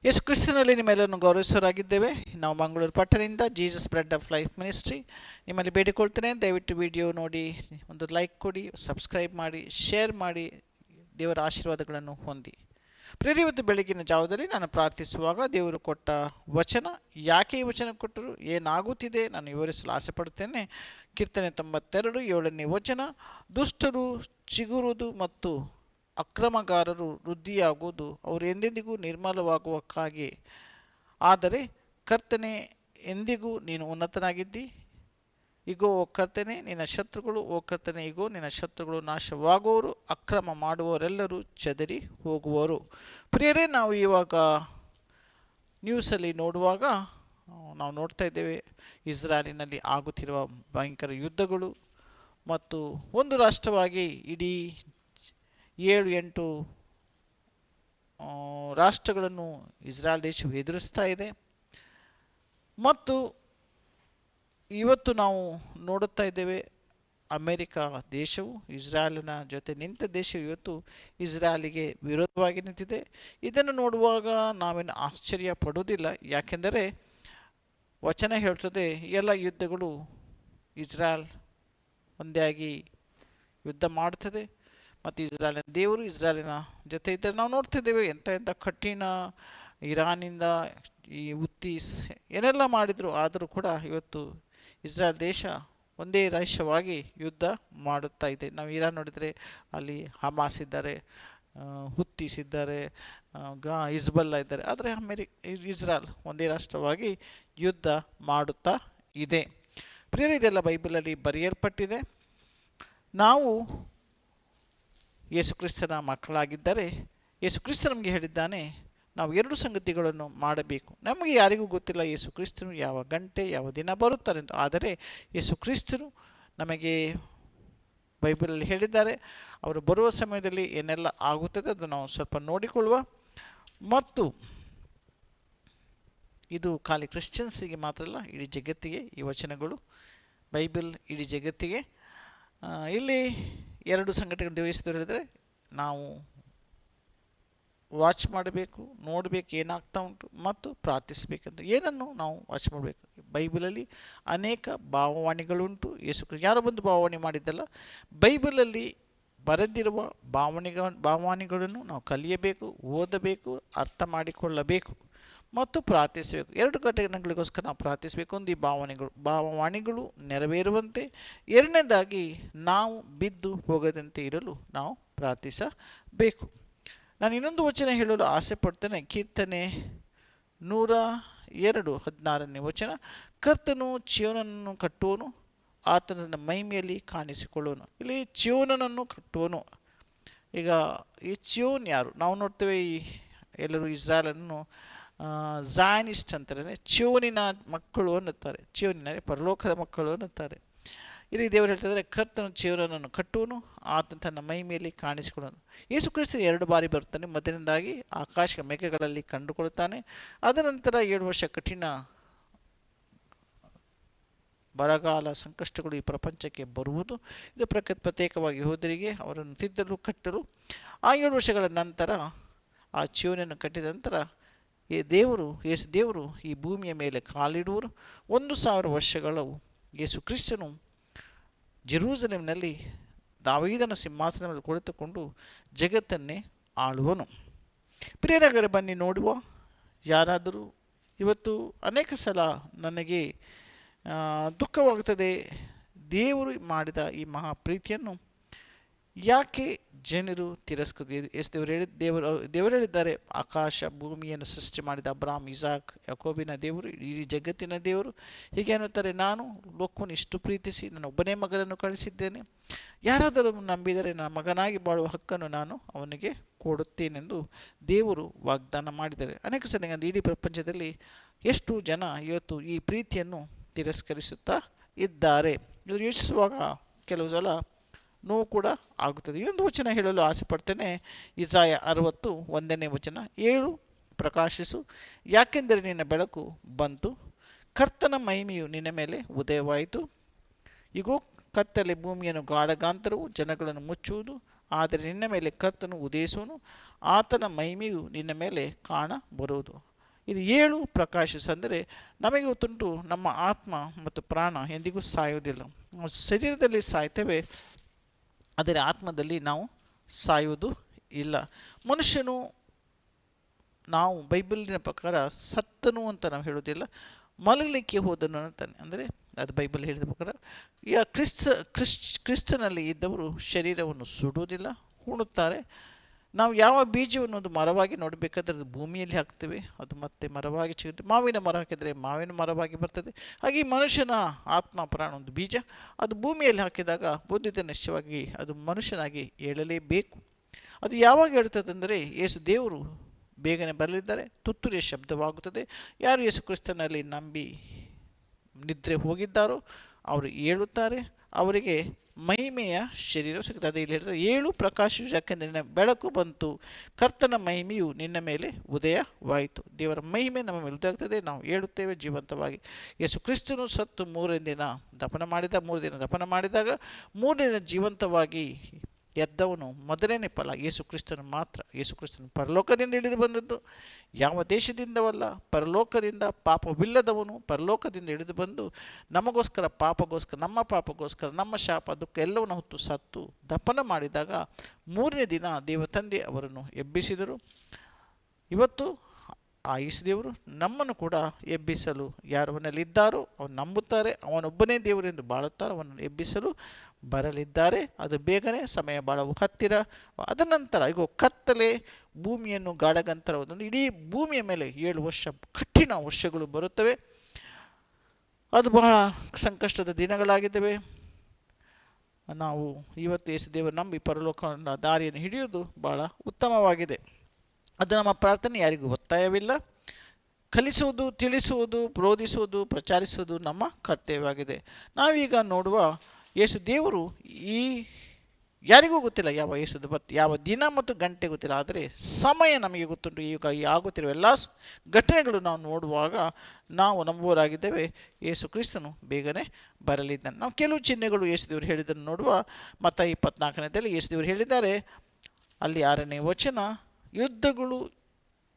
ಯೇಸು ಕ್ರಿಸ್ತನಲ್ಲಿ ನಿಮ್ಮೆಲ್ಲರನ್ನು ಗೌರವಿಸೋರಾಗಿದ್ದೇವೆ. ನಾವು ಮಂಗಳೂರು ಪಟ್ಟಣದಿಂದ Jesus bread of life ministry ನಿಮ್ಮಲ್ಲಿ ಬೇಡಿಕೊಳ್ತೇನೆ. ದಯವಿಟ್ಟು ವಿಡಿಯೋ ನೋಡಿ ಒಂದು ಲೈಕ್ ಕೊಡಿ, ಸಬ್ಸ್ಕ್ರೈಬ್ ಮಾಡಿ, ಶೇರ್ ಮಾಡಿ, ದೇವರ ಆಶೀರ್ವಾದಗಳನ್ನು ಹೊಂದಿ. ಪ್ರಿಯರೇ, ಇವತ್ತು ಬೆಳಗಿನ ಜಾವದಲ್ಲಿ ನಾನು ಪ್ರಾರ್ಥಿಸುವಾಗ ದೇವರು ಕೊಟ್ಟ ವಚನ, ಯಾಕೆ ಈ ವಚನ ಕೊಟ್ಟರು, ಏನಾಗುತ್ತಿದೆ ನಾನು ವಿವರಿಸಲು ಆಸೆಪಡುತ್ತೇನೆ. ಕೀರ್ತನೆ 92 7ನೇ ವಚನ, ದುಷ್ಟರು ಚಿಗುರುವುದು ಮತ್ತು ಅಕ್ರಮಗಾರರು ವೃದ್ಧಿಯಾಗುವುದು, ಅವರು ಎಂದೆಂದಿಗೂ ನಿರ್ಮಲವಾಗುವಕ್ಕಾಗಿ. ಆದರೆ ಕರ್ತನೆ, ಎಂದಿಗೂ ನೀನು ಉನ್ನತನಾಗಿದ್ದಿ. ಇಗೋ ಓ ಕರ್ತನೆ, ನಿನ್ನ ಶತ್ರುಗಳು, ಓ ಕರ್ತನೆ, ಇಗೋ ನಿನ್ನ ಶತ್ರುಗಳು ನಾಶವಾಗುವವರು, ಅಕ್ರಮ ಮಾಡುವವರೆಲ್ಲರೂ ಚದರಿ ಹೋಗುವರು. ಪ್ರಿಯರೇ, ನಾವು ಇವಾಗ ನ್ಯೂಸಲ್ಲಿ ನೋಡುವಾಗ ನಾವು ನೋಡ್ತಾ ಇದ್ದೇವೆ, ಇಸ್ರಾಯೇಲಿನಲ್ಲಿ ಆಗುತ್ತಿರುವ ಭಯಂಕರ ಯುದ್ಧಗಳು ಮತ್ತು ಒಂದು ರಾಷ್ಟ್ರವಾಗಿ ಇಡೀ 7-8 ರಾಷ್ಟ್ರಗಳನ್ನು ಇಸ್ರಾಯೇಲ್ ದೇಶವು ಎದುರಿಸ್ತಾ ಇದೆ. ಮತ್ತು ಇವತ್ತು ನಾವು ನೋಡುತ್ತಾ ಇದ್ದೇವೆ, ಅಮೇರಿಕ ದೇಶವು ಇಸ್ರಾಯೇಲಿನ ಜೊತೆ ನಿಂತ ದೇಶವು ಇವತ್ತು ಇಸ್ರಾಯೇಲಿಗೆ ವಿರೋಧವಾಗಿ ನಿಂತಿದೆ. ಇದನ್ನು ನೋಡುವಾಗ ನಾವೇನು ಆಶ್ಚರ್ಯ ಪಡುವುದಿಲ್ಲ, ಯಾಕೆಂದರೆ ವಚನ ಹೇಳ್ತದೆ, ಎಲ್ಲ ಯುದ್ಧಗಳು ಇಸ್ರಾಯೇಲ್ ಒಂದೇ ಆಗಿ ಯುದ್ಧ ಮಾಡುತ್ತದೆ ಮತ್ತು ಇಸ್ರಾಯೇಲಿನ ದೇವರು ಇಸ್ರಾಯೇಲಿನ ಜೊತೆ ಇದ್ದರೆ ನಾವು ನೋಡ್ತಿದ್ದೇವೆ. ಎಂಥ ಕಠಿಣ ಇರಾನಿಂದ ಈ ಹುತೀಸ್ ಏನೆಲ್ಲ ಮಾಡಿದರು, ಆದರೂ ಕೂಡ ಇವತ್ತು ಇಸ್ರಾಯೇಲ್ ದೇಶ ಒಂದೇ ರಾಷ್ಟ್ರವಾಗಿ ಯುದ್ಧ ಮಾಡುತ್ತಾ ಇದೆ. ನಾವು ಇರಾನ್ ನೋಡಿದರೆ ಅಲ್ಲಿ ಹಮಾಸ್ ಇದ್ದಾರೆ, ಹುತೀಸ್ ಇದ್ದಾರೆ, ಹಿಜ್ಬುಲ್ಲಾ ಇದ್ದಾರೆ. ಆದರೆ ಇಸ್ರಾಯೇಲ್ ಒಂದೇ ರಾಷ್ಟ್ರವಾಗಿ ಯುದ್ಧ ಮಾಡುತ್ತಾ ಇದೆ. ಪ್ರಿಯರೇ, ಇದೆಲ್ಲ ಬೈಬಲಲ್ಲಿ ಬರೆಯಲ್ಪಟ್ಟಿದೆ. ನಾವು ಯೇಸು ಕ್ರಿಸ್ತನ ಮಕ್ಕಳಾಗಿದ್ದರೆ ಯೇಸು ಕ್ರಿಸ್ತ ನಮಗೆ ಹೇಳಿದ್ದಾನೆ, ನಾವು 2 ಸಂಗತಿಗಳನ್ನು ಮಾಡಬೇಕು. ನಮಗೆ ಯಾರಿಗೂ ಗೊತ್ತಿಲ್ಲ ಯೇಸು ಕ್ರಿಸ್ತನು ಯಾವ ಗಂಟೆ ಯಾವ ದಿನ ಬರುತ್ತಾರೆ ಅಂತ. ಆದರೆ ಯೇಸು ಕ್ರಿಸ್ತನು ನಮಗೆ ಬೈಬಲಲ್ಲಿ ಹೇಳಿದ್ದಾರೆ. ಅವರು ಬರುವ ಸಮಯದಲ್ಲಿ ಏನೆಲ್ಲ ಆಗುತ್ತದೆ ಅದು ನಾವು ಸ್ವಲ್ಪ ನೋಡಿಕೊಳ್ಳುವ. ಮತ್ತು ಇದು ಖಾಲಿ ಕ್ರಿಶ್ಚಿಯನ್ಸಿಗೆ ಮಾತ್ರ ಅಲ್ಲ, ಇಡೀ ಜಗತ್ತಿಗೆ ಈ ವಚನಗಳು, ಬೈಬಲ್ ಇಡೀ ಜಗತ್ತಿಗೆ. ಇಲ್ಲಿ 2 ಸಂಗತಿಗಳು ದೇವಸ್ಥರು ಹೇಳಿದರೆ ನಾವು ವಾಚ್ ಮಾಡಬೇಕು, ನೋಡಬೇಕು ಏನಾಗ್ತಾ ಉಂಟು, ಮತ್ತು ಪ್ರಾರ್ಥಿಸಬೇಕಂತ. ಏನನ್ನು ನಾವು ವಾಚ್ ಮಾಡಬೇಕು? ಬೈಬಲಲ್ಲಿ ಅನೇಕ ಭಾವವಾಣಿಗಳುಂಟು. ಯಾರೋ ಬಂದು ಭಾವವಾಣಿ ಮಾಡಿದ್ದಲ್ಲ, ಬೈಬಲಲ್ಲಿ ಬರೆದಿರುವ ಭಾವವಾಣಿಗಳನ್ನು ನಾವು ಕಲಿಯಬೇಕು, ಓದಬೇಕು, ಅರ್ಥ ಮಾಡಿಕೊಳ್ಳಬೇಕು ಮತ್ತು ಪ್ರಾರ್ಥಿಸಬೇಕು. 2 ಘಟನೆಗಳಿಗೋಸ್ಕರ ನಾವು ಪ್ರಾರ್ಥಿಸಬೇಕು. ಒಂದು, ಈ ಭಾವವಾಣಿಗಳು ನೆರವೇರುವಂತೆ. 2ನೇದಾಗಿ, ನಾವು ಬಿದ್ದು ಹೋಗದಂತೆ ಇರಲು ನಾವು ಪ್ರಾರ್ಥಿಸಬೇಕು. ನಾನು ಇನ್ನೊಂದು ವಚನ ಹೇಳಲು ಆಸೆ ಪಡ್ತೇನೆ. ಕೀರ್ತನೆ 102 16ನೇ ವಚನ, ಕರ್ತನು ಚೀಯೋನನ್ನು ಕಟ್ಟುವನು, ಆತನ ತನ್ನ ಮಹಿಮೆಯಲ್ಲಿ ಕಾಣಿಸಿಕೊಳ್ಳುವನು. ಇಲ್ಲಿ ಚೀಯೋನನ್ನು ಕಟ್ಟುವನು. ಈಗ ಈ ಚೀಯೋನ್ ಯಾರು? ನಾವು ನೋಡ್ತೇವೆ, ಎಲ್ಲರೂ ಇಸ್ರಾಯೇಲನ್ನು ಝಾಯನಿಸ್ಟ್ ಅಂತಾರೆ, ಚೀಯೋನಿನ ಮಕ್ಕಳು ಅನ್ನುತ್ತಾರೆ, ಚೀಯೋನಿನ ಪರಲೋಕದ ಮಕ್ಕಳು ಅನ್ನುತ್ತಾರೆ. ಇಲ್ಲಿ ದೇವರು ಹೇಳ್ತಿದ್ದಾರೆ, ಕರ್ತನು ಚೀಯೋನನ್ನು ಕಟ್ಟುವನು, ಆತನ ತನ್ನ ಮಹಿಮೆಯಲ್ಲಿ ಕಾಣಿಸಿಕೊಳ್ಳುವನು. ಯೇಸು ಕ್ರಿಸ್ತನು 2 ಬಾರಿ ಬರುತ್ತಾನೆ. ಮೊದಲನೇದಾಗಿ ಆಕಾಶ ಮೇಘಗಳಲ್ಲಿ ಕಂಡುಕೊಳ್ಳುತ್ತಾನೆ. ಅದನಂತರ 7 ವರ್ಷ ಕಠಿಣ ಬರಗಾಲ ಸಂಕಷ್ಟಗಳು ಈ ಪ್ರಪಂಚಕ್ಕೆ ಬರುವುದು. ಇದು ಪ್ರತ್ಯೇಕವಾಗಿ ಯೆಹೂದ್ಯರಿಗೆ ಅವರನ್ನು ತಿದ್ದಲು ಕಟ್ಟಲು. ಆ 7 ವರ್ಷಗಳ ನಂತರ, ಆ ಚೀಯೋನನ್ನು ಕಟ್ಟಿದ ನಂತರ ಯೇಸು ದೇವರು ಈ ಭೂಮಿಯ ಮೇಲೆ ಕಾಲಿಡುವರು. 1000 ವರ್ಷಗಳು ಯೇಸು ಕ್ರಿಸ್ತನು ಜೆರೂಸಲೇಮಿನಲ್ಲಿ ದಾವೀದನ ಸಿಂಹಾಸನದ ಮೇಲೆ ಕುಳಿತುಕೊಂಡು ಜಗತ್ತನ್ನೇ ಆಳುವನು. ಪ್ರಿಯರಾಗರೆ, ಬನ್ನಿ ನೋಡುವ. ಯಾರಾದರೂ ಇವತ್ತು ಅನೇಕ ಸಲ ನನಗೆ ದುಃಖವಾಗುತ್ತದೆ, ದೇವರು ಮಾಡಿದ ಈ ಮಹಾ ಪ್ರೀತಿಯನ್ನು ಯಾಕೆ ಜನರು ತಿರಸ್ಕರಿಸಿದರು? ದೇವರು ಹೇಳಿದ್ದಾರೆ, ಆಕಾಶ ಭೂಮಿಯನ್ನು ಸೃಷ್ಟಿ ಮಾಡಿದ ಅಬ್ರಹಾಮ್, ಇಸಾಕ್, ಯಾಕೋಬಿನ ದೇವರು, ಈ ಜಗತ್ತಿನ ದೇವರು ಹೀಗೆ ಅನ್ನುತ್ತಾರೆ, ನಾನು ಲೋಕವನ್ನು ಇಷ್ಟು ಪ್ರೀತಿಸಿ ನನ್ನ ಒಬ್ಬನೇ ಮಗನನ್ನು ಕಳಿಸಿದ್ದೇನೆ, ಯಾರಾದರೂ ನಂಬಿದರೆ ನನ್ನ ಮಗನಾಗಿ ಬಾಳುವ ಹಕ್ಕನ್ನು ನಾನು ಅವನಿಗೆ ಕೊಡುತ್ತೇನೆಂದು ದೇವರು ವಾಗ್ದಾನ ಮಾಡಿದ್ದಾರೆ. ಅನೇಕ ಸಲ ಇಡೀ ಪ್ರಪಂಚದಲ್ಲಿ ಎಷ್ಟು ಜನ ಇವತ್ತು ಈ ಪ್ರೀತಿಯನ್ನು ತಿರಸ್ಕರಿಸುತ್ತಾ ಇದ್ದಾರೆ. ಇದು ಯೋಚಿಸುವಾಗ ಕೆಲವು ಸಲ ನೋವು ಕೂಡ ಆಗುತ್ತದೆ. ಇನ್ನೊಂದು ವಚನ ಹೇಳಲು ಆಸೆ ಪಡ್ತೇನೆ. ಇಸಾಯ 61ನೇ ವಚನ, 7 ಪ್ರಕಾಶಿಸು, ಯಾಕೆಂದರೆ ನಿನ್ನ ಬೆಳಕು ಬಂತು, ಕರ್ತನ ಮಹಿಮೆಯು ನಿನ್ನ ಮೇಲೆ ಉದಯವಾಯಿತು. ಇಗೋ, ಕತ್ತಲೆ ಭೂಮಿಯನ್ನು ಗಾಢಗಾಂತರವು ಜನಗಳನ್ನು ಮುಚ್ಚುವುದು, ಆದರೆ ನಿನ್ನ ಮೇಲೆ ಕರ್ತನು ಉದಯಿಸುವನು, ಆತನ ಮಹಿಮೆಯು ನಿನ್ನ ಮೇಲೆ ಕಾಣಬರುವುದು. ಇದು 7 ಪ್ರಕಾಶಿಸ ಅಂದರೆ ನಮಗೆ ಗೊತ್ತುಂಟು ನಮ್ಮ ಆತ್ಮ ಮತ್ತು ಪ್ರಾಣ ಎಂದಿಗೂ ಸಾಯುವುದಿಲ್ಲ. ನಾವು ಶರೀರದಲ್ಲಿ ಸಾಯ್ತೇವೆ, ಆದರೆ ಆತ್ಮದಲ್ಲಿ ನಾವು ಸಾಯುವುದು ಇಲ್ಲ. ಮನುಷ್ಯನು ನಾವು ಬೈಬಲಿನ ಪ್ರಕಾರ ಸತ್ತನು ಅಂತ ನಾವು ಹೇಳೋದಿಲ್ಲ, ಮಲಗಲಿಕ್ಕೆ ಹೋದನು ಅಂತಾನೆ. ಅಂದರೆ ಅದು ಬೈಬಲ್ ಹೇಳಿದ ಪ್ರಕಾರ ಕ್ರಿಸ್ತನಲ್ಲಿ ಇದ್ದವರು ಶರೀರವನ್ನು ಸುಡುವುದಿಲ್ಲ, ಉಣ್ಣುತ್ತಾರೆ. ನಾವು ಯಾವ ಬೀಜವನ್ನು ಒಂದು ಮರವಾಗಿ ನೋಡಬೇಕಾದ್ರೆ ಅದು ಭೂಮಿಯಲ್ಲಿ ಹಾಕ್ತೇವೆ, ಅದು ಮತ್ತೆ ಮರವಾಗಿ ಸಿಗುತ್ತೆ. ಮಾವಿನ ಮರ ಹಾಕಿದರೆ ಮಾವಿನ ಮರವಾಗಿ ಬರ್ತದೆ. ಹಾಗೆ ಮನುಷ್ಯನ ಆತ್ಮ ಪ್ರಾಣ ಒಂದು ಬೀಜ, ಅದು ಭೂಮಿಯಲ್ಲಿ ಹಾಕಿದಾಗ ಬುದ್ಧಿದ ನಿಶ್ಚಯವಾಗಿ ಅದು ಮನುಷ್ಯನಾಗಿ ಏಳಲೇಬೇಕು. ಅದು ಯಾವಾಗ ಹೇಳ್ತದೆ ಅಂದರೆ ಯೇಸು ದೇವರು ಬೇಗನೆ ಬರಲಿದ್ದಾರೆ, ತುತ್ತೂರಿಯ ಶಬ್ದವಾಗುತ್ತದೆ. ಯಾರು ಯೇಸು ಕ್ರಿಸ್ತನಲ್ಲಿ ನಂಬಿ ನಿದ್ರೆ ಹೋಗಿದ್ದಾರೋ ಅವರು ಏಳುತ್ತಾರೆ, ಅವರಿಗೆ ಮಹಿಮೆಯ ಶರೀರ ಸಿಗ್ತದೆ. ಅದೇ ಇಲ್ಲಿ ಹೇಳ್ತಾರೆ 7 ಪ್ರಕಾಶ, ಯಾಕೆಂದರೆ ನಿನ್ನ ಬೆಳಕು ಬಂತು, ಕರ್ತನ ಮಹಿಮೆಯು ನಿನ್ನ ಮೇಲೆ ಉದಯವಾಯಿತು. ದೇವರ ಮಹಿಮೆ ನಮ್ಮ ಮೇಲೆ ಉದಯ ಆಗ್ತದೆ, ನಾವು ಏಳುತ್ತೇವೆ ಜೀವಂತವಾಗಿ. ಯೇಸು ಕ್ರಿಸ್ತನು ಸತ್ತು 3 ದಿನ ದಫನ ಮಾಡಿದಾಗ 3 ದಿನ ಜೀವಂತವಾಗಿ ಎದ್ದವನು ಮೊದಲನೇ ಫಲ ಯೇಸು ಕ್ರಿಸ್ತನು ಮಾತ್ರ. ಯೇಸು ಕ್ರಿಸ್ತನು ಪರಲೋಕದಿಂದ ಇಳಿದು ಬಂದದ್ದು, ಯಾವ ದೇಶದಿಂದವಲ್ಲ, ಪರಲೋಕದಿಂದ. ಪಾಪವಿಲ್ಲದವನು ಪರಲೋಕದಿಂದ ಇಳಿದು ಬಂದು ನಮಗೋಸ್ಕರ ನಮ್ಮ ಪಾಪಗೋಸ್ಕರ ನಮ್ಮ ಶಾಪ ದುಃಖ ಎಲ್ಲವನ್ನು ಹೊತ್ತು ಸತ್ತು ದಫನ ಮಾಡಿದಾಗ 3ನೇ ದಿನ ದೇವ ತಂದೆ ಅವರನ್ನು ಎಬ್ಬಿಸಿದರು. ಇವತ್ತು ಆ ಯೇಸು ದೇವರು ನಮ್ಮನ್ನು ಕೂಡ ಎಬ್ಬಿಸಲು ಯಾರವನಲ್ಲಿದ್ದಾರೋ ಅವನು ನಂಬುತ್ತಾರೆ, ಅವನೊಬ್ಬನೇ ದೇವರೆಂದು ಬಾಳುತ್ತಾರೆ, ಅವನನ್ನು ಎಬ್ಬಿಸಲು ಬರಲಿದ್ದಾರೆ. ಅದು ಬೇಗನೆ, ಸಮಯ ಬಹಳ ಹತ್ತಿರ. ಅದ ನಂತರ ಈಗ ಕತ್ತಲೆ ಭೂಮಿಯನ್ನು ಗಾಢಗಂತರವಾದ ಇಡೀ ಭೂಮಿಯ ಮೇಲೆ 7 ವರ್ಷ ಕಠಿಣ ವರ್ಷಗಳು ಬರುತ್ತವೆ. ಅದು ಬಹಳ ಸಂಕಷ್ಟದ ದಿನಗಳಾಗಿದ್ದಾವೆ. ನಾವು ಇವತ್ತು ಯೇಸು ದೇವರು ನಂಬಿ ಪರಲೋಕ ದಾರಿಯನ್ನು ಹಿಡಿಯುವುದು ಬಹಳ ಉತ್ತಮವಾಗಿದೆ. ಅದು ನಮ್ಮ ಪ್ರಾರ್ಥನೆ, ಯಾರಿಗೂ ಒತ್ತಾಯವಿಲ್ಲ. ಕಲಿಸುವುದು, ತಿಳಿಸುವುದು, ಬೋಧಿಸುವುದು, ಪ್ರಚಾರಿಸುವುದು ನಮ್ಮ ಕರ್ತವ್ಯವಾಗಿದೆ. ನಾವೀಗ ನೋಡುವ ಯೇಸು ದೇವರು ಯಾರಿಗೂ ಗೊತ್ತಿಲ್ಲ ಯಾವ ದಿನ ಮತ್ತು ಗಂಟೆ ಗೊತ್ತಿಲ್ಲ, ಆದರೆ ಸಮಯ ನಮಗೆ ಗೊತ್ತುಂಟು. ಈಗ ಆಗುತ್ತಿರುವ ಎಲ್ಲ ಘಟನೆಗಳು ನಾವು ನೋಡುವಾಗ ನಾವು ನಂಬುವರಾಗಿದ್ದೇವೆ, ಯೇಸು ಕ್ರಿಸ್ತನು ಬೇಗನೆ ಬರಲಿದ್ದಾನೆ. ನಾವು ಕೆಲವು ಚಿಹ್ನೆಗಳು ಯೇಸು ದೇವರು ಹೇಳಿದ್ದನ್ನು ನೋಡುವ. ಮತ್ತಾಯ 24ನೇದಲ್ಲಿ ಯೇಸು ದೇವರು ಹೇಳಿದ್ದಾರೆ, ಅಲ್ಲಿ 6ನೇ ವಚನ,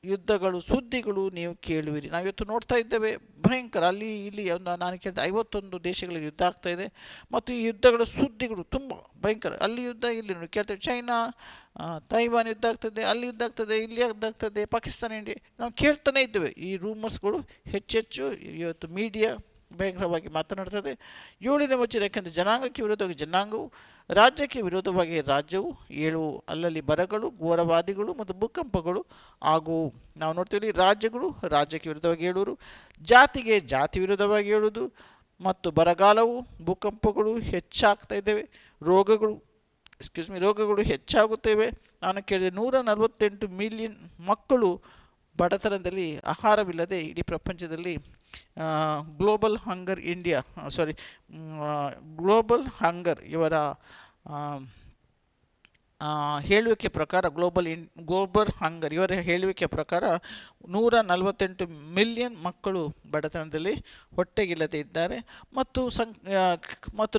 ಯುದ್ಧಗಳು ಸುದ್ದಿಗಳು ನೀವು ಕೇಳುವಿರಿ. ನಾವಿವತ್ತು ನೋಡ್ತಾ ಇದ್ದೇವೆ, ಭಯಂಕರ. ಅಲ್ಲಿ ಇಲ್ಲಿ ನಾನು ಕೇಳಿದೆ 51 ದೇಶಗಳಲ್ಲಿ ಯುದ್ಧ ಆಗ್ತಾಯಿದೆ, ಮತ್ತು ಈ ಯುದ್ಧಗಳ ಸುದ್ದಿಗಳು ತುಂಬ ಭಯಂಕರ. ಅಲ್ಲಿ ಯುದ್ಧ, ಇಲ್ಲಿ ನೋಡಿ ಕೇಳ್ತೇವೆ, ಚೈನಾ ತೈವಾನ್ ಯುದ್ಧ ಆಗ್ತದೆ, ಅಲ್ಲಿ ಯುದ್ಧ ಆಗ್ತದೆ, ಇಲ್ಲಿ ಯುದ್ಧ ಆಗ್ತದೆ, ಪಾಕಿಸ್ತಾನ, ಇಂಡಿಯಾ, ನಾವು ಕೇಳ್ತಾನೆ ಇದ್ದೇವೆ. ಈ ರೂಮರ್ಸ್ಗಳು ಹೆಚ್ಚೆಚ್ಚು ಇವತ್ತು ಮೀಡಿಯಾ ಭಯಂಕರವಾಗಿ ಮಾತನಾಡ್ತದೆ. 7ನೇ ವಚನ, ಯಾಕೆಂದರೆ ಜನಾಂಗಕ್ಕೆ ವಿರೋಧವಾಗಿ ಜನಾಂಗವು, ರಾಜ್ಯಕ್ಕೆ ವಿರೋಧವಾಗಿ ರಾಜ್ಯವು ಏಳುವು, ಅಲ್ಲಲ್ಲಿ ಬರಗಳು, ಘೋರವಾದಿಗಳು ಮತ್ತು ಭೂಕಂಪಗಳು ಆಗುವು. ನಾವು ನೋಡ್ತೀವಿ, ರಾಜ್ಯಗಳು ರಾಜ್ಯಕ್ಕೆ ವಿರುದ್ಧವಾಗಿ ಹೇಳುವರು, ಜಾತಿಗೆ ಜಾತಿ ವಿರುದ್ಧವಾಗಿ ಹೇಳುವುದು, ಮತ್ತು ಬರಗಾಲವು, ಭೂಕಂಪಗಳು ಹೆಚ್ಚಾಗ್ತಾ ಇದ್ದೇವೆ, ರೋಗಗಳು ಹೆಚ್ಚಾಗುತ್ತವೆ. ನಾನು ಕೇಳಿದೆ 148 ಮಿಲಿಯನ್ ಮಕ್ಕಳು ಬಡತನದಲ್ಲಿ, ಆಹಾರವಿಲ್ಲದೆ ಇಡೀ ಪ್ರಪಂಚದಲ್ಲಿ ಗ್ಲೋಬಲ್ ಇವರ ಹೇಳುವಿಕೆ ಪ್ರಕಾರ, ಗ್ಲೋಬಲ್ ಹಂಗರ್ ಇವರ ಹೇಳುವಿಕೆ ಪ್ರಕಾರ 148 ಮಿಲಿಯನ್ ಮಕ್ಕಳು ಬಡತನದಲ್ಲಿ ಹೊಟ್ಟೆಗಿಲ್ಲದೆ ಇದ್ದಾರೆ. ಮತ್ತು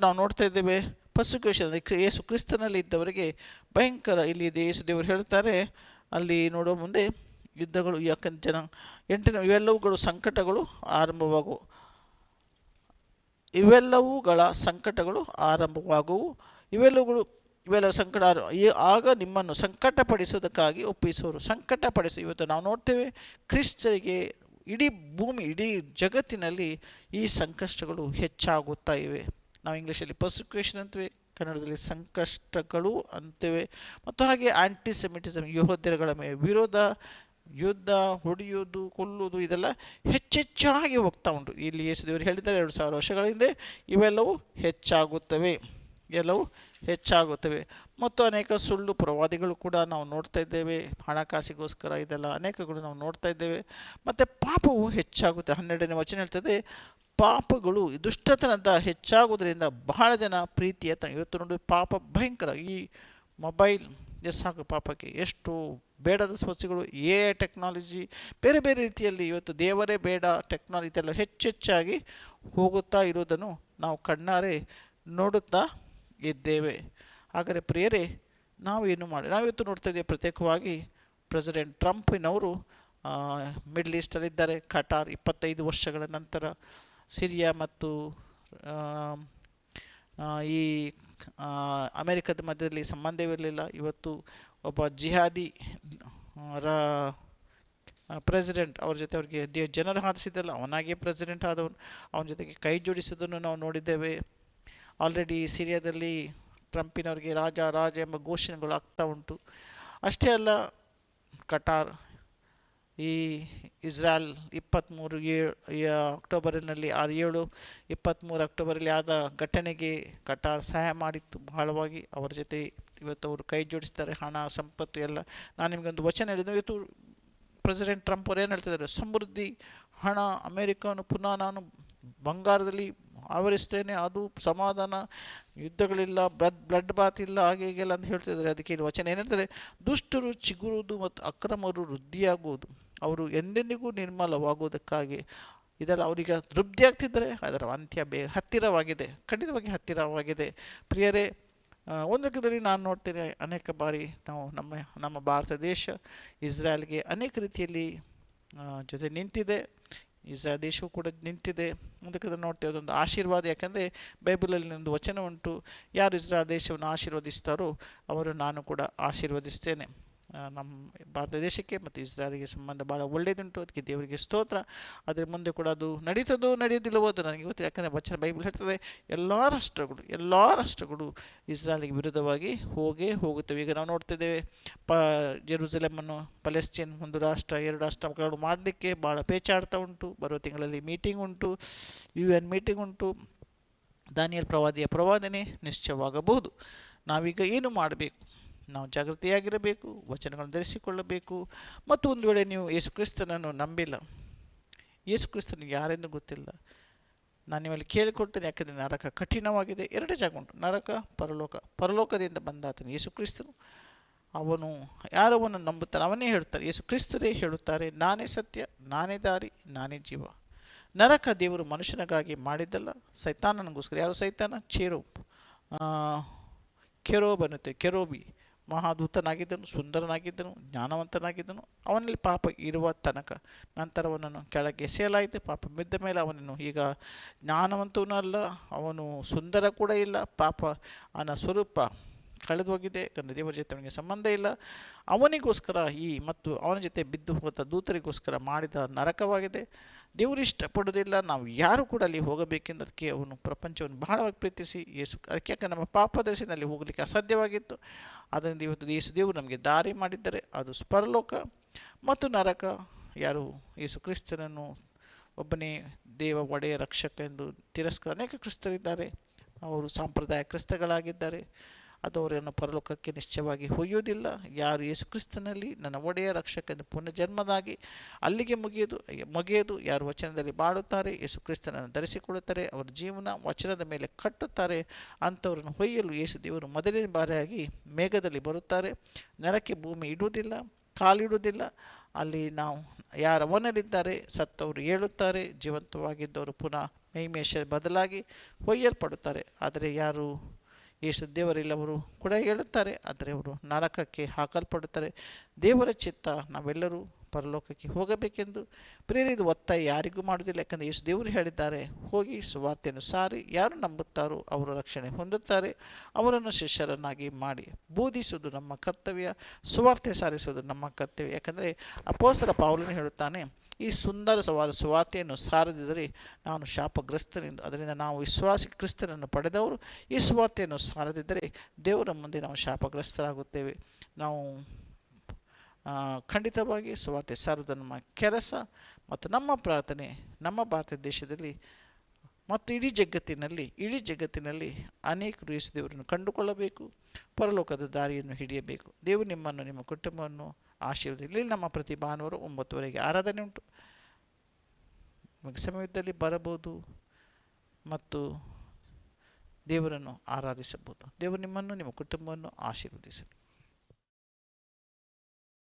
ನಾವು ನೋಡ್ತಾ ಇದ್ದೇವೆ ಪರ್ಸಿಕ್ಯೂಷನ್, ಯೇಸು ಕ್ರಿಸ್ತನಲ್ಲಿ ಇದ್ದವರಿಗೆ ಭಯಂಕರ. ಇಲ್ಲಿ ಯೇಸು ದೇವರು ಹೇಳ್ತಾರೆ, ಅಲ್ಲಿ ನೋಡುವ ಮುಂದೆ ಯುದ್ಧಗಳು, ಯಾಕಂದ್ರೆ 8ನೇ ಇವೆಲ್ಲವುಗಳ ಸಂಕಟಗಳು ಆರಂಭವಾಗುವು. ಇವೆಲ್ಲ ಸಂಕಟ ಆಗ ನಿಮ್ಮನ್ನು ಸಂಕಟಪಡಿಸುವುದಕ್ಕಾಗಿ ಒಪ್ಪಿಸುವರು. ಇವತ್ತು ನಾವು ನೋಡ್ತೇವೆ, ಕ್ರಿಸ್ತರಿಗೆ ಇಡೀ ಜಗತ್ತಿನಲ್ಲಿ ಈ ಸಂಕಷ್ಟಗಳು ಹೆಚ್ಚಾಗುತ್ತಾ ಇವೆ. ನಾವು ಇಂಗ್ಲೀಷಲ್ಲಿ ಪರ್ಸಿಕ್ಯೂಷನ್ ಅಂತೇವೆ, ಕನ್ನಡದಲ್ಲಿ ಸಂಕಷ್ಟಗಳು ಅಂತೇವೆ. ಮತ್ತು ಹಾಗೆ ಆಂಟಿಸೆಮಿಟಿಸಮ್, ಯಹೂದ್ಯರುಗಳ ಮೇಲೆ ವಿರೋಧ, ಯುದ್ಧ, ಹೊಡೆಯುವುದು, ಕೊಲ್ಲುವುದು, ಇದೆಲ್ಲ ಹೆಚ್ಚೆಚ್ಚಾಗಿ ಹೋಗ್ತಾ ಉಂಟು. ಇಲ್ಲಿ ಯೇಸು ದೇವರು ಹೇಳಿದ್ದಾರೆ 2000 ವರ್ಷಗಳ ಹಿಂದೆ ಇವೆಲ್ಲವೂ ಹೆಚ್ಚಾಗುತ್ತವೆ. ಮತ್ತು ಅನೇಕ ಸುಳ್ಳು ಪ್ರವಾದಿಗಳು ಕೂಡ ನಾವು ನೋಡ್ತಾ ಇದ್ದೇವೆ, ಹಣಕಾಸಿಗೋಸ್ಕರ, ಇದೆಲ್ಲ ಅನೇಕಗಳು ನಾವು ನೋಡ್ತಾ ಇದ್ದೇವೆ. ಮತ್ತು ಪಾಪವು ಹೆಚ್ಚಾಗುತ್ತೆ. 12ನೇ ವಚನ ಹೇಳ್ತದೆ, ಪಾಪಗಳು ದುಷ್ಟತನದ ಹೆಚ್ಚಾಗುವುದರಿಂದ ಬಹಳ ಜನ ಇವತ್ತು ನೋಡಿ ಪಾಪ ಭಯಂಕರ. ಈ ಮೊಬೈಲ್ ಸಾಕು ಪಾಪಕ್ಕೆ. ಎಷ್ಟು ಬೇಡದ ಸಮಸ್ಯೆಗಳು, ಟೆಕ್ನಾಲಜಿ, ಬೇರೆ ಬೇರೆ ರೀತಿಯಲ್ಲಿ ಇವತ್ತು ದೇವರೇ ಬೇಡ ಟೆಕ್ನಾಲಜಿ, ಇದೆಲ್ಲ ಹೆಚ್ಚೆಚ್ಚಾಗಿ ಹೋಗುತ್ತಾ ಇರುವುದನ್ನು ನಾವು ಕಣ್ಣಾರೆ ನೋಡುತ್ತಾ ಇದ್ದೇವೆ. ಹಾಗಾದರೆ ಪ್ರಿಯರೇ, ನಾವಿವತ್ತು ನೋಡ್ತಾ ಇದ್ದೇವೆ, ಪ್ರತ್ಯೇಕವಾಗಿ ಪ್ರೆಸಿಡೆಂಟ್ ಟ್ರಂಪಿನವರು ಮಿಡ್ಲ್ ಈಸ್ಟಲ್ಲಿದ್ದಾರೆ. ಕಟಾರ್ 25 ವರ್ಷಗಳ ನಂತರ ಸಿರಿಯಾ ಮತ್ತು ಆ, ಈ ಅಮೆರಿಕದ ಮಧ್ಯದಲ್ಲಿ ಸಂಬಂಧವಿರಲಿಲ್ಲ. ಇವತ್ತು ಒಬ್ಬ ಜಿಹಾದಿ ಪ್ರೆಸಿಡೆಂಟ್ ಅವ್ರ ಜೊತೆ ಅವ್ರಿಗೆ ಜನರು ಆರಿಸಿದ್ದಲ್ಲ, ಅವನಾಗೆ ಪ್ರೆಸಿಡೆಂಟ್ ಆದವನು, ಅವನ ಜೊತೆಗೆ ಕೈ ಜೋಡಿಸೋದನ್ನು ನಾವು ನೋಡಿದ್ದೇವೆ. ಆಲ್ರೆಡಿ ಸಿರಿಯಾದಲ್ಲಿ ಟ್ರಂಪಿನವರಿಗೆ ರಾಜ ರಾಜ ಎಂಬ ಘೋಷಣೆಗಳು ಆಗ್ತಾ ಉಂಟು. ಅಷ್ಟೇ ಅಲ್ಲ, ಕಟಾರ್ ಈ ಇಸ್ರಾಯಲ್ 23 ಅಕ್ಟೋಬರಲ್ಲಿ ಆದ ಘಟನೆಗೆ ಕಟಾರ್ ಸಹಾಯ ಮಾಡಿತ್ತು ಬಹಳವಾಗಿ. ಅವರ ಜೊತೆ ಇವತ್ತು ಅವರು ಕೈ ಜೋಡಿಸ್ತಾರೆ, ಹಣ ಸಂಪತ್ತು ಎಲ್ಲ. ನಾನು ನಿಮಗೊಂದು ವಚನ ಹೇಳಿದ್ದು, ಇವತ್ತು ಪ್ರೆಸಿಡೆಂಟ್ ಟ್ರಂಪ್ ಅವರು ಏನು ಹೇಳ್ತಿದ್ದಾರೆ, ಸಮೃದ್ಧಿ, ಹಣ, ಅಮೇರಿಕನು ಪುನಃ ನಾನು ಬಂಗಾರದಲ್ಲಿ ಆವರಿಸ್ತೇನೆ, ಅದು ಸಮಾಧಾನ, ಯುದ್ಧಗಳಿಲ್ಲ, ಬ್ಲಡ್ ಬಾತ್ ಇಲ್ಲ, ಹಾಗೆ ಹೀಗೆಲ್ಲ ಅಂತ ಹೇಳ್ತಿದ್ದಾರೆ. ಅದಕ್ಕೆ ಇಲ್ಲಿ ವಚನ ಏನು ಹೇಳ್ತಾರೆ, ದುಷ್ಟರು ಚಿಗುರುವುದು ಮತ್ತು ಅಕ್ರಮರು ವೃದ್ಧಿಯಾಗುವುದು, ಅವರು ಎಂದೆಂದಿಗೂ ನಿರ್ಮಲವಾಗುವುದಕ್ಕಾಗಿ. ಇದೆಲ್ಲ ಅವರಿಗೆ ತೃಪ್ತಿ ಆಗ್ತಿದ್ದಾರೆ, ಅದರ ಅಂತ್ಯ ಹತ್ತಿರವಾಗಿದೆ, ಖಂಡಿತವಾಗಿ ಹತ್ತಿರವಾಗಿದೆ. ಪ್ರಿಯರೇ, ಒಂದು ಲೆಕ್ಕದಲ್ಲಿ ನಾನು ನೋಡ್ತೇನೆ, ಅನೇಕ ಬಾರಿ ನಾವು ನಮ್ಮ ಭಾರತ ದೇಶ ಇಸ್ರಾಯಲ್ಗೆ ಅನೇಕ ರೀತಿಯಲ್ಲಿ ಜೊತೆ ನಿಂತಿದೆ. ಇಸ್ರಾಯಲ್ ದೇಶವು ಕೂಡ ನಿಂತಿದೆ. ಮುಂದಕ್ಕೆ ನೋಡ್ತೇವೆ, ಅದೊಂದು ಆಶೀರ್ವಾದ. ಯಾಕಂದರೆ ಬೈಬಲಲ್ಲಿ ಒಂದು ವಚನ ಉಂಟು, ಯಾರು ಇಸ್ರಾಯಲ್ ದೇಶವನ್ನು ಆಶೀರ್ವದಿಸ್ತಾರೋ ಅವರು ನಾನು ಕೂಡ ಆಶೀರ್ವದಿಸ್ತೇನೆ. ನಮ್ಮ ಭಾರತ ದೇಶಕ್ಕೆ ಮತ್ತು ಇಸ್ರಾಯಲ್ಗೆ ಸಂಬಂಧ ಭಾಳ ಒಳ್ಳೆಯದುಂಟು, ಅದಕ್ಕೆ ದೇವರಿಗೆ ಸ್ತೋತ್ರ. ಅದರ ಮುಂದೆ ಕೂಡ ಅದು ನಡೀತದೋ ನಡೆಯೋದಿಲ್ಲವೋ ಅದು ನನಗೆ ಗೊತ್ತಿಲ್ಲ. ಯಾಕಂದರೆ ವಚನ ಬೈಬಲ್ ಹೇಳ್ತದೆ, ಎಲ್ಲ ರಾಷ್ಟ್ರಗಳು ಇಸ್ರಾಯಲ್ಗೆ ವಿರುದ್ಧವಾಗಿ ಹೋಗುತ್ತವೆ. ಈಗ ನಾವು ನೋಡ್ತಿದ್ದೇವೆ, ಜೆರುಸಲೇಮನ್ನು ಪ್ಯಾಲೆಸ್ಟೈನ್ ಒಂದು ರಾಷ್ಟ್ರ 2 ರಾಷ್ಟ್ರಗಳು ಮಾಡಲಿಕ್ಕೆ ಭಾಳ ಪೇಚಾಡ್ತಾ ಉಂಟು. ಬರುವ ತಿಂಗಳಲ್ಲಿ ಮೀಟಿಂಗ್ ಉಂಟು, UN ಮೀಟಿಂಗ್ ಉಂಟು. ದಾನಿಯೇಲ್ ಪ್ರವಾದಿಯ ಪ್ರವಾದನೆ ನಿಶ್ಚಯವಾಗಬಹುದು. ನಾವೀಗ ಏನು ಮಾಡಬೇಕು? ನಾವು ಜಾಗೃತಿಯಾಗಿರಬೇಕು, ವಚನಗಳನ್ನು ಧರಿಸಿಕೊಳ್ಳಬೇಕು. ಮತ್ತು ಒಂದು ವೇಳೆ ನೀವು ಯೇಸು ಕ್ರಿಸ್ತನನ್ನು ನಂಬಿಲ್ಲ, ಯೇಸು ಕ್ರಿಸ್ತನಿಗೆ ಯಾರೆಂದು ಗೊತ್ತಿಲ್ಲ, ನಾನು ನಿಮ್ಮಲ್ಲಿ ಕೇಳಿಕೊಡ್ತೇನೆ. ಯಾಕಂದರೆ ನರಕ ಕಠಿಣವಾಗಿದೆ. 2 ಜಾಗ ಉಂಟು, ನರಕ, ಪರಲೋಕ. ಪರಲೋಕದಿಂದ ಬಂದಾತನು ಯೇಸು ಕ್ರಿಸ್ತನು. ಅವನು ಯಾರವನ್ನು ನಂಬುತ್ತಾನೆ ಅವನೇ ಹೇಳ್ತಾರೆ, ಯೇಸು ಕ್ರಿಸ್ತರೇ ಹೇಳುತ್ತಾರೆ, ನಾನೇ ಸತ್ಯ, ನಾನೇ ದಾರಿ, ನಾನೇ ಜೀವ. ನರಕ ದೇವರು ಮನುಷ್ಯನಿಗಾಗಿ ಮಾಡಿದ್ದಲ್ಲ, ಸೈತಾನನಿಗೋಸ್ಕರ. ಯಾರು ಸೈತಾನ? ಕೆರೋಬ್ ಅನ್ನುತ್ತೆ, ಕೆರೋಬಿ. ಮಹಾದೂತನಾಗಿದ್ದನು, ಸುಂದರನಾಗಿದ್ದನು, ಜ್ಞಾನವಂತನಾಗಿದ್ದನು. ಅವನಲ್ಲಿ ಪಾಪ ಇರುವ ತನಕ ನಂತರ ಅವನನ್ನು ಕೆಳಗೆ ಎಸೆಯಲಾಯಿತು. ಪಾಪ ಬಿದ್ದ ಮೇಲೆ ಅವನನ್ನು ಈಗ ಜ್ಞಾನವಂತನೂ ಅಲ್ಲ, ಅವನು ಸುಂದರ ಕೂಡ ಇಲ್ಲ. ಪಾಪ ಅವನ ಸ್ವರೂಪ ಕಳೆದು ಹೋಗಿದೆ. ಯಾಕಂದರೆ ದೇವರ ಜೊತೆ ಅವನಿಗೆ ಸಂಬಂಧ ಇಲ್ಲ. ಅವನಿಗೋಸ್ಕರ ಮತ್ತು ಅವನ ಜೊತೆ ಬಿದ್ದು ಹೋದ ದೂತರಿಗೋಸ್ಕರ ಮಾಡಿದ ನರಕವಾಗಿದೆ. ದೇವರು ಇಷ್ಟಪಡೋದಿಲ್ಲ, ನಾವು ಯಾರು ಕೂಡ ಅಲ್ಲಿ ಹೋಗಬೇಕೆಂದಕ್ಕೆ ಅವನು ಪ್ರಪಂಚವನ್ನು ಬಹಳವಾಗಿ ಪ್ರೀತಿಸಿ ಅದಕ್ಕೆ, ಯಾಕೆ ನಮ್ಮ ಪಾಪ ದರ್ಶನದಲ್ಲಿ ಹೋಗಲಿಕ್ಕೆ ಅಸಾಧ್ಯವಾಗಿತ್ತು. ಅದರಿಂದ ಇವತ್ತು ದೇವರು ನಮಗೆ ದಾರಿ ಮಾಡಿದ್ದಾರೆ. ಅದು ಪರಲೋಕ ಮತ್ತು ನರಕ. ಯಾರು ಯೇಸು ಕ್ರಿಸ್ತನನ್ನು ಒಬ್ಬನೇ ದೇವ ಒಡೆಯ ರಕ್ಷಕ ಎಂದು ಅನೇಕ ಕ್ರಿಸ್ತರಿದ್ದಾರೆ. ಅವರು ಸಾಂಪ್ರದಾಯ ಕ್ರಿಸ್ತಗಳಾಗಿದ್ದಾರೆ. ಅದು ಅವರನ್ನು ಪರಲೋಕಕ್ಕೆ ನಿಶ್ಚಯವಾಗಿ ಒಯ್ಯೋದಿಲ್ಲ. ಯಾರು ಯೇಸು ಕ್ರಿಸ್ತನಲ್ಲಿ ನನ್ನ ಒಡೆಯ ರಕ್ಷಕನ ಪುನರ್ಜನ್ಮದಾಗಿ ಅಲ್ಲಿಗೆ ಮುಗಿಯೋದು ಯಾರು ವಚನದಲ್ಲಿ ಬಾಳುತ್ತಾರೆ, ಯೇಸು ಕ್ರಿಸ್ತನನ್ನು ಧರಿಸಿಕೊಳ್ಳುತ್ತಾರೆ, ಅವರ ಜೀವನ ವಚನದ ಮೇಲೆ ಕಟ್ಟುತ್ತಾರೆ, ಅಂಥವ್ರನ್ನು ಒಯ್ಯಲು ಯೇಸು ದೇವರು ಮೊದಲನೇ ಬಾರಿಯಾಗಿ ಮೇಘದಲ್ಲಿ ಬರುತ್ತಾರೆ. ನರಕ್ಕೆ ಭೂಮಿ ಇಡುವುದಿಲ್ಲ, ಕಾಲಿಡುವುದಿಲ್ಲ. ಅಲ್ಲಿ ನಾವು ಯಾರು ಅವನಲ್ಲಿದ್ದಾರೆ, ಸತ್ತವರು ಏಳುತ್ತಾರೆ, ಜೀವಂತವಾಗಿದ್ದವರು ಪುನಃ ಮಹಿಮೇಶ ಬದಲಾಗಿ ಒಯ್ಯಲ್ಪಡುತ್ತಾರೆ. ಆದರೆ ಯಾರು ಯೇಸು ದೇವರಿಲ್ಲವರು ಕೂಡ ಹೇಳುತ್ತಾರೆ, ಆದರೆ ಅವರು ನರಕಕ್ಕೆ ಹಾಕಲ್ಪಡುತ್ತಾರೆ. ದೇವರ ಚಿತ್ತ ನಾವೆಲ್ಲರೂ ಪರಲೋಕಕ್ಕೆ ಹೋಗಬೇಕೆಂದು. ಪ್ರೇರಿದ ಒತ್ತಾಯ ಯಾರಿಗೂ ಮಾಡುವುದಿಲ್ಲ. ಯಾಕಂದರೆ ಯೇಸು ದೇವರು ಹೇಳಿದ್ದಾರೆ, ಹೋಗಿ ಸುವಾರ್ತೆಯನ್ನು ಸಾರಿ, ಯಾರು ನಂಬುತ್ತಾರೋ ಅವರು ರಕ್ಷಣೆ ಹೊಂದುತ್ತಾರೆ, ಅವರನ್ನು ಶಿಷ್ಯರನ್ನಾಗಿ ಮಾಡಿ ಬೋಧಿಸುವುದು ನಮ್ಮ ಕರ್ತವ್ಯ, ಸುವಾರ್ತೆ ಸಾರಿಸುವುದು ನಮ್ಮ ಕರ್ತವ್ಯ. ಯಾಕಂದರೆ ಅಪೊಸ್ತಲ ಪೌಲನು ಹೇಳುತ್ತಾನೆ, ಈ ಸುಂದರವಾದ ಸುವಾರ್ತೆಯನ್ನು ಸಾರದಿದ್ದರೆ ನಾನು ಶಾಪಗ್ರಸ್ತನೆಂದು. ಅದರಿಂದ ನಾವು ವಿಶ್ವಾಸಿ ಕ್ರಿಸ್ತನನ್ನು ಪಡೆದವರು ಈ ಸುವಾರ್ತೆಯನ್ನು ಸಾರದಿದ್ದರೆ ದೇವರ ಮುಂದೆ ನಾವು ಶಾಪಗ್ರಸ್ತರಾಗುತ್ತೇವೆ. ನಾವು ಖಂಡಿತವಾಗಿ ಸುವಾರ್ತೆ ಸಾರುವುದು ನಮ್ಮ ಕೆಲಸ ಮತ್ತು ನಮ್ಮ ಪ್ರಾರ್ಥನೆ. ನಮ್ಮ ಭಾರತ ದೇಶದಲ್ಲಿ ಮತ್ತು ಇಡೀ ಜಗತ್ತಿನಲ್ಲಿ ಅನೇಕರು ಯೇಸು ದೇವರನ್ನು ಕಂಡುಕೊಳ್ಳಬೇಕು, ಪರಲೋಕದ ದಾರಿಯನ್ನು ಹಿಡಿಯಬೇಕು. ದೇವರು ನಿಮ್ಮನ್ನು, ನಿಮ್ಮ ಕುಟುಂಬವನ್ನು ಆಶೀರ್ವದಿಸಲಿ. ನಮ್ಮ ಪ್ರತಿ ಭಾನುವಾರ 9:30 ಆರಾಧನೆ ಉಂಟು. ನಿಮಗೆ ಸಮಯದಲ್ಲಿ ಬರಬಹುದು ಮತ್ತು ದೇವರನ್ನು ಆರಾಧಿಸಬಹುದು. ದೇವರು ನಿಮ್ಮನ್ನು, ನಿಮ್ಮ ಕುಟುಂಬವನ್ನು ಆಶೀರ್ವದಿಸಲಿ.